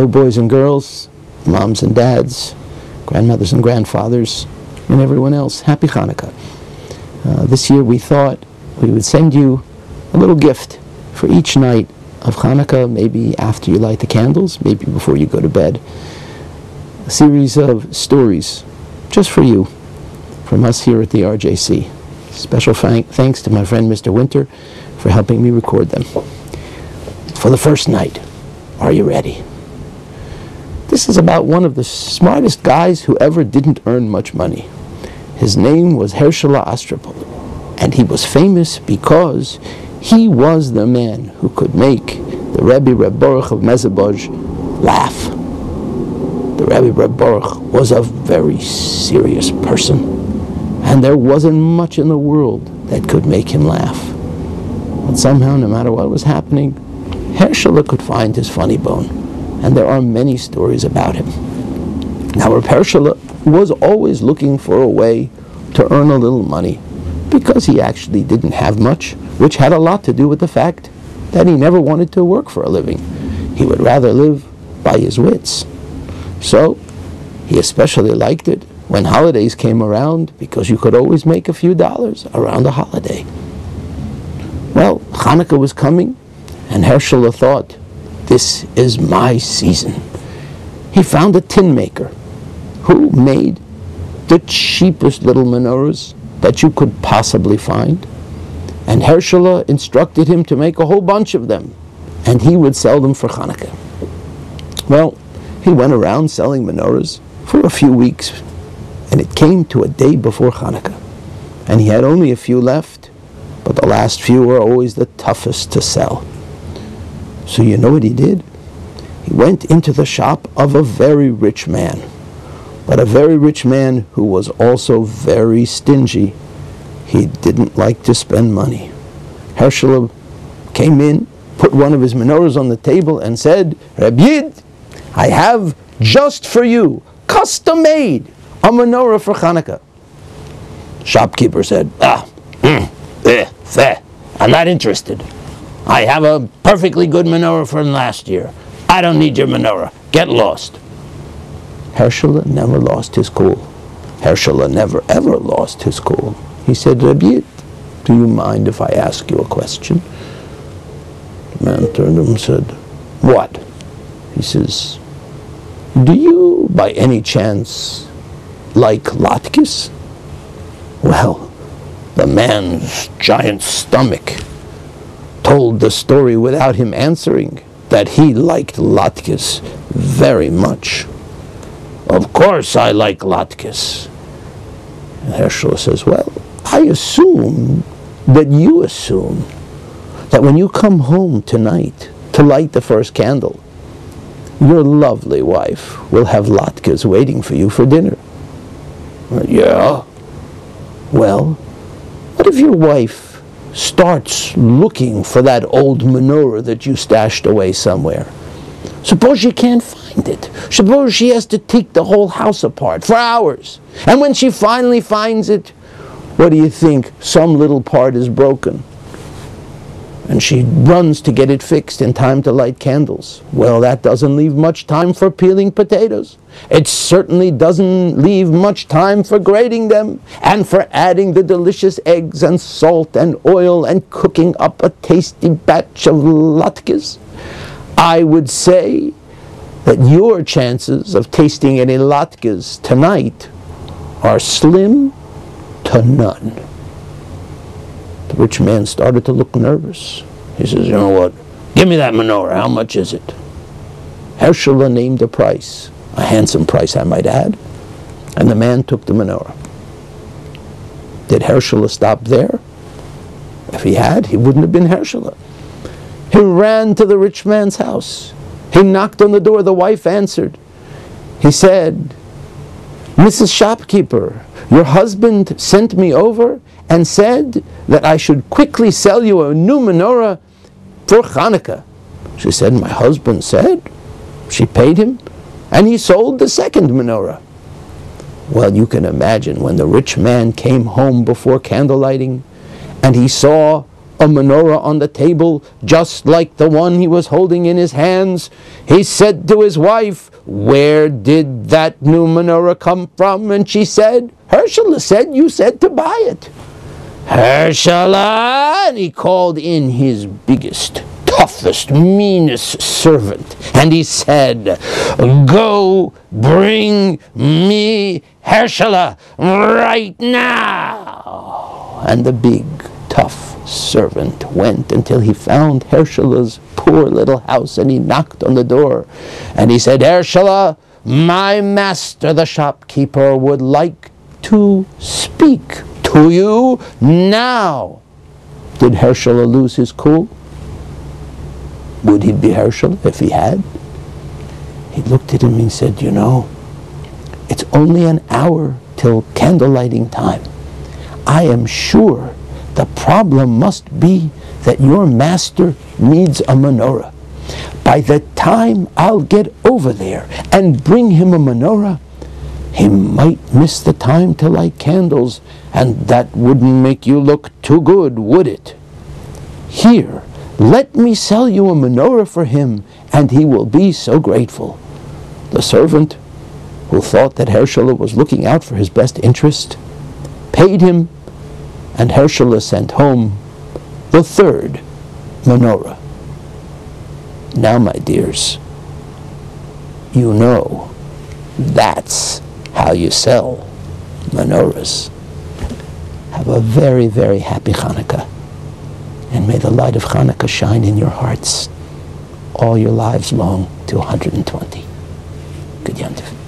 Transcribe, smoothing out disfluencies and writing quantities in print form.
Hello, boys and girls, moms and dads, grandmothers and grandfathers, and everyone else. Happy Chanukah. This year we thought we would send you a little gift for each night of Chanukah, maybe after you light the candles, maybe before you go to bed. A series of stories just for you from us here at the RJC. Special thanks to my friend Mr. Winter for helping me record them. For the first night, are you ready? This is about one of the smartest guys who ever didn't earn much money. His name was Hershela Astropol, and he was famous because he was the man who could make the Rebbe Reb Baruch of Mezebozh laugh. The Rebbe Reb Baruch was a very serious person, and there wasn't much in the world that could make him laugh. But somehow, no matter what was happening, Hershela could find his funny bone. And there are many stories about him. Now, Reb Hershela was always looking for a way to earn a little money because he actually didn't have much, which had a lot to do with the fact that he never wanted to work for a living. He would rather live by his wits. So, he especially liked it when holidays came around because you could always make a few dollars around a holiday. Well, Chanukah was coming, and Hershela thought, this is my season. He found a tin maker who made the cheapest little menorahs that you could possibly find. And Hershela instructed him to make a whole bunch of them, and he would sell them for Chanukah. Well, he went around selling menorahs for a few weeks, and it came to a day before Chanukah. And he had only a few left, but the last few were always the toughest to sell. So you know what he did? He went into the shop of a very rich man, but a very rich man who was also very stingy. He didn't like to spend money. Hershela came in, put one of his menorahs on the table and said, Reb Yid, I have just for you, custom made, a menorah for Chanukah. Shopkeeper said, I'm not interested. I have a perfectly good menorah from last year. I don't need your menorah. Get lost. Hershela never lost his cool. Hershela never ever lost his cool. He said, Rabbi, do you mind if I ask you a question? The man turned to him and said, what? He says, do you by any chance like latkes? Well, the man's giant stomach told the story without him answering that he liked latkes very much. Of course I like latkes. And Hershela says, well, I assume that you assume that when you come home tonight to light the first candle, your lovely wife will have latkes waiting for you for dinner. Yeah. Well, what if your wife starts looking for that old menorah that you stashed away somewhere? Suppose she can't find it. Suppose she has to take the whole house apart for hours. And when she finally finds it, what do you think? Some little part is broken. And she runs to get it fixed in time to light candles. Well, that doesn't leave much time for peeling potatoes. It certainly doesn't leave much time for grating them and for adding the delicious eggs and salt and oil and cooking up a tasty batch of latkes. I would say that your chances of tasting any latkes tonight are slim to none. The rich man started to look nervous. He says, you know what? Give me that menorah. How much is it? Hershela named a price. A handsome price, I might add. And the man took the menorah. Did Hershela stop there? If he had, he wouldn't have been Hershela. He ran to the rich man's house. He knocked on the door. The wife answered. He said, Mrs. Shopkeeper, your husband sent me over and said that I should quickly sell you a new menorah for Chanukah. She said, my husband said. She paid him, and he sold the second menorah. Well, you can imagine when the rich man came home before candle lighting, and he saw a menorah on the table, just like the one he was holding in his hands. He said to his wife, "Where did that new menorah come from?" And she said, "Herschel said you said to buy it." "Herschel!" And he called in his biggest, toughest, meanest servant, and he said, "Go bring me Herschel right now." And the big, tough servant went until he found Herschel's poor little house, and he knocked on the door, and he said, "Herschel, my master, the shopkeeper, would like to speak to you now." Did Herschel lose his cool? Would he be Herschel if he had? He looked at him and said, "You know, it's only an hour till candle lighting time. I am sure the problem must be that your master needs a menorah. By the time I'll get over there and bring him a menorah, he might miss the time to light candles, and that wouldn't make you look too good, would it? Here, let me sell you a menorah for him, and he will be so grateful." The servant, who thought that Herschel was looking out for his best interest, paid him, and Herschel sent home the third menorah. Now, my dears, you know that's how you sell menorahs. Have a very, very happy Chanukah, and may the light of Chanukah shine in your hearts all your lives long to 120. Good Yom Tov.